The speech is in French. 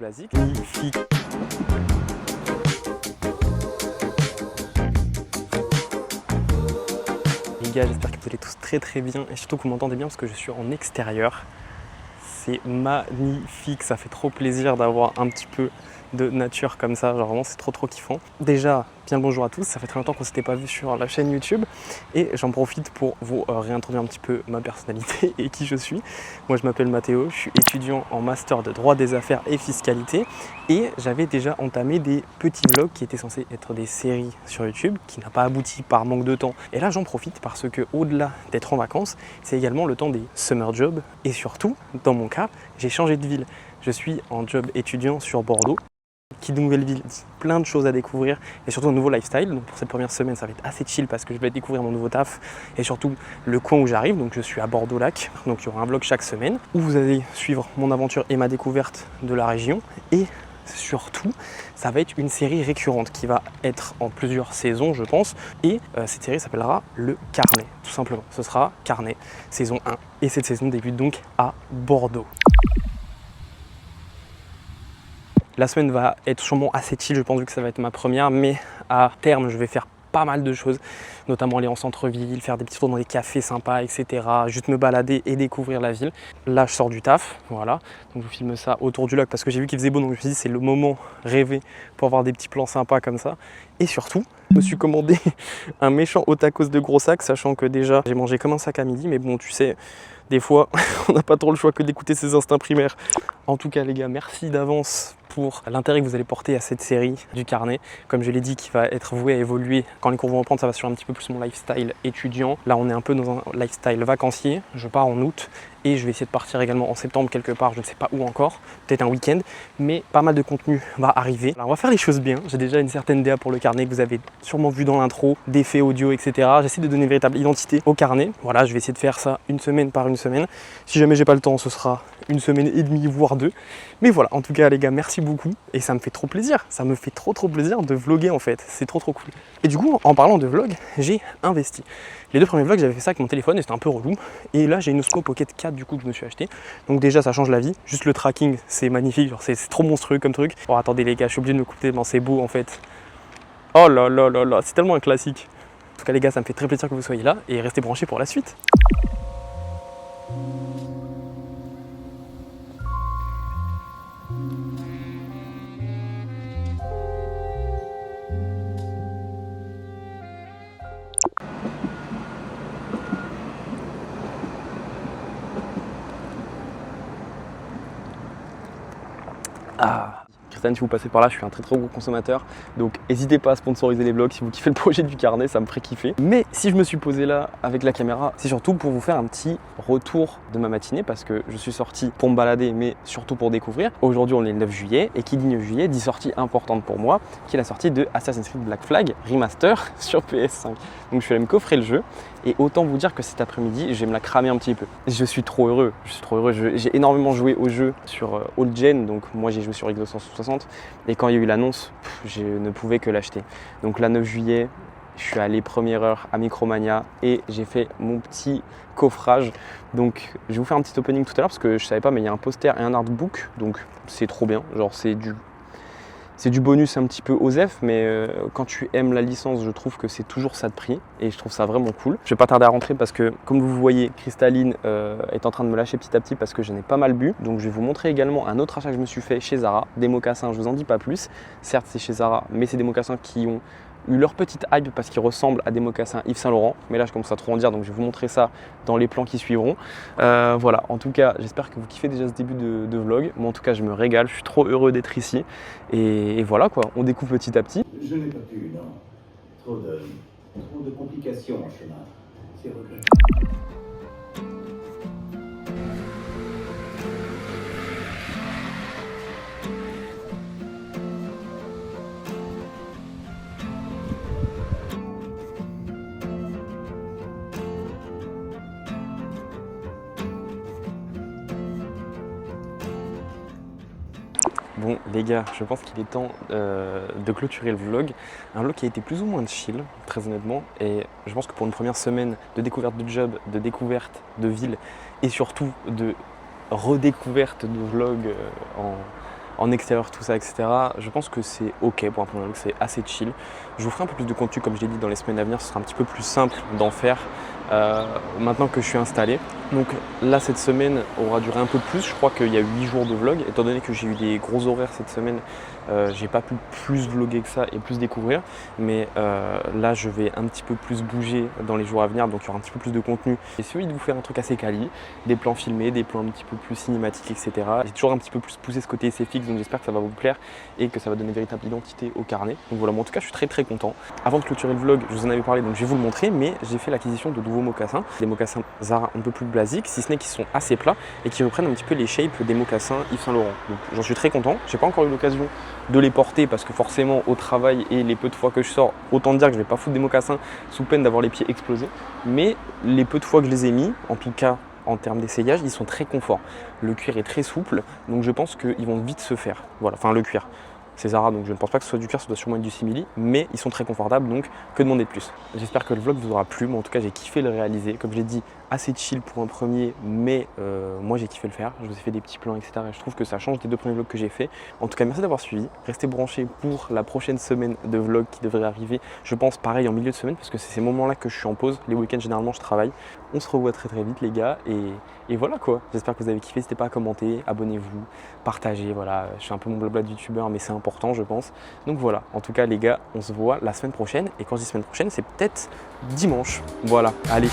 Basique, magnifique. Les gars, j'espère que vous allez tous très bien et surtout que vous m'entendez bien parce que je suis en extérieur. C'est magnifique, ça fait trop plaisir d'avoir un petit peu de nature comme ça, genre vraiment c'est trop kiffant. Déjà, bien le bonjour à tous, ça fait très longtemps qu'on ne s'était pas vu sur la chaîne YouTube et j'en profite pour vous réintroduire un petit peu ma personnalité et qui je suis. Moi je m'appelle Mathéo, je suis étudiant en master de droit des affaires et fiscalité et j'avais déjà entamé des petits vlogs qui étaient censés être des séries sur YouTube, qui n'a pas abouti par manque de temps. Et là j'en profite parce que au-delà d'être en vacances, c'est également le temps des summer jobs et surtout, dans mon cas, j'ai changé de ville. Je suis en job étudiant sur Bordeaux. Qui de nouvelle ville, plein de choses à découvrir et surtout un nouveau lifestyle. Donc pour cette première semaine, ça va être assez chill parce que je vais découvrir mon nouveau taf et surtout le coin où j'arrive. Donc je suis à Bordeaux-Lac, donc il y aura un vlog chaque semaine où vous allez suivre mon aventure et ma découverte de la région. Et surtout, ça va être une série récurrente qui va être en plusieurs saisons, je pense. Et cette série s'appellera Le Carnet, tout simplement. Ce sera Carnet, saison 1. Et cette saison débute donc à Bordeaux. La semaine va être sûrement assez chill, je pense, vu que ça va être ma première, mais à terme, je vais faire pas mal de choses, notamment aller en centre-ville, faire des petits tours dans des cafés sympas, etc. Juste me balader et découvrir la ville. Là, je sors du taf, voilà. Donc je vous filme ça autour du lac parce que j'ai vu qu'il faisait beau, donc je me suis dit c'est le moment rêvé pour avoir des petits plans sympas comme ça. Et surtout, je me suis commandé un méchant au tacos de gros sac, sachant que déjà, j'ai mangé comme un sac à midi, mais bon, tu sais, des fois, on n'a pas trop le choix que d'écouter ses instincts primaires. En tout cas, les gars, merci d'avance pour l'intérêt que vous allez porter à cette série du Carnet. Comme je l'ai dit, qui va être vouée à évoluer. Quand les cours vont reprendre, ça va sur un petit peu plus mon lifestyle étudiant. Là, on est un peu dans un lifestyle vacancier. Je pars en août et je vais essayer de partir également en septembre quelque part, je ne sais pas où encore, peut-être un week-end, mais pas mal de contenu va arriver. Alors, on va faire les choses bien. J'ai déjà une certaine DA pour le Carnet que vous avez sûrement vu dans l'intro, d'effets audio, etc. J'essaie de donner une véritable identité au Carnet. Voilà, je vais essayer de faire ça une semaine par une semaine. Si jamais j'ai pas le temps, ce sera une semaine et demie, voire deux. Mais voilà, en tout cas les gars, merci beaucoup. Et ça me fait trop plaisir. Ça me fait trop plaisir de vlogger en fait. C'est trop cool. Et du coup, en parlant de vlog, j'ai investi. Les deux premiers vlogs, j'avais fait ça avec mon téléphone et c'était un peu relou. Et là, j'ai une Osmo Pocket 4 du coup que je me suis acheté. Donc déjà, ça change la vie. Juste le tracking, c'est magnifique. Genre, c'est trop monstrueux comme truc. Oh, attendez les gars, je suis obligé de me couper tellement c'est beau en fait. Oh là là, c'est tellement un classique. En tout cas les gars, ça me fait très plaisir que vous soyez là et restez branchés pour la suite. Ah, si vous passez par là, je suis un très gros consommateur, donc n'hésitez pas à sponsoriser les vlogs si vous kiffez le projet du Carnet, ça me ferait kiffer. Mais si je me suis posé là avec la caméra, c'est surtout pour vous faire un petit retour de ma matinée parce que je suis sorti pour me balader, mais surtout pour découvrir. Aujourd'hui, on est le 9 juillet et qui dit 9 juillet dit sortie importante pour moi, qui est la sortie de Assassin's Creed Black Flag Remaster sur PS5. Donc je suis allé me coffrer le jeu. Et autant vous dire que cet après-midi, je vais me la cramer un petit peu. Je suis trop heureux, j'ai énormément joué au jeu sur Old Gen, donc moi j'ai joué sur Xbox 360. Et quand il y a eu l'annonce, je ne pouvais que l'acheter. Donc là, 9 juillet, je suis allé première heure à Micromania et j'ai fait mon petit coffrage. Donc je vais vous faire un petit opening tout à l'heure parce que je savais pas, mais il y a un poster et un artbook, donc c'est trop bien. Genre c'est du bonus un petit peu osef, mais quand tu aimes la licence, je trouve que c'est toujours ça de prix et je trouve ça vraiment cool. Je vais pas tarder à rentrer parce que, comme vous voyez, Cristalline est en train de me lâcher petit à petit parce que j'en ai pas mal bu. Donc je vais vous montrer également un autre achat que je me suis fait chez Zara, des mocassins, je vous en dis pas plus. Certes, c'est chez Zara, mais c'est des mocassins qui ont eu leur petite hype parce qu'ils ressemblent à des mocassins Yves Saint Laurent, mais là je commence à trop en dire, donc je vais vous montrer ça dans les plans qui suivront. Voilà, en tout cas j'espère que vous kiffez déjà ce début de vlog. Moi en tout cas je me régale, je suis trop heureux d'être ici et voilà quoi, on découvre petit à petit. Je n'ai pas pu, non. Trop de complications en chemin. C'est regrettable. Bon les gars, je pense qu'il est temps de clôturer le vlog. Un vlog qui a été plus ou moins chill, très honnêtement. Et je pense que pour une première semaine de découverte de job, de découverte de ville et surtout de redécouverte de vlog en extérieur, tout ça, etc. Je pense que c'est ok pour un premier vlog, c'est assez chill. Je vous ferai un peu plus de contenu, comme je l'ai dit, dans les semaines à venir, ce sera un petit peu plus simple d'en faire maintenant que je suis installé. Donc là, cette semaine aura duré un peu plus. Je crois qu'il y a 8 jours de vlog. Étant donné que j'ai eu des gros horaires cette semaine, j'ai pas pu plus vlogger que ça et plus découvrir. Mais là, je vais un petit peu plus bouger dans les jours à venir. Donc il y aura un petit peu plus de contenu. J'ai essayé de vous faire un truc assez quali, des plans filmés, des plans un petit peu plus cinématiques, etc. J'ai toujours un petit peu plus poussé ce côté SFX, donc j'espère que ça va vous plaire et que ça va donner une véritable identité au carnet. Donc voilà, moi en tout cas, je suis très content. Avant de clôturer le vlog, je vous en avais parlé, donc je vais vous le montrer, mais j'ai fait l'acquisition de nouveaux mocassins. Des mocassins Zara un peu plus basiques, si ce n'est qu'ils sont assez plats et qui reprennent un petit peu les shapes des mocassins Yves Saint Laurent. Donc j'en suis très content. J'ai pas encore eu l'occasion de les porter parce que forcément au travail et les peu de fois que je sors, autant dire que je vais pas foutre des mocassins sous peine d'avoir les pieds explosés. Mais les peu de fois que je les ai mis, en tout cas en termes d'essayage, ils sont très confort. Le cuir est très souple, donc je pense qu'ils vont vite se faire. Voilà, enfin le cuir. C'est Zara, donc je ne pense pas que ce soit du cuir, ça doit sûrement être du simili, mais ils sont très confortables, donc que demander de plus. J'espère que le vlog vous aura plu, mais en tout cas j'ai kiffé le réaliser. Comme je l'ai dit, assez chill pour un premier, mais moi j'ai kiffé le faire. Je vous ai fait des petits plans, etc. Et je trouve que ça change des 2 premiers vlogs que j'ai fait. En tout cas, merci d'avoir suivi. Restez branchés pour la prochaine semaine de vlog qui devrait arriver, je pense pareil en milieu de semaine, parce que c'est ces moments-là que je suis en pause. Les week-ends, généralement, je travaille. On se revoit très vite, les gars, et voilà quoi. J'espère que vous avez kiffé. N'hésitez pas à commenter, abonnez-vous, partagez. Voilà, je suis un peu mon blabla de youtubeur, mais c'est important, je pense. Donc voilà, en tout cas, les gars, on se voit la semaine prochaine. Et quand je dis semaine prochaine, c'est peut-être dimanche. Voilà, allez.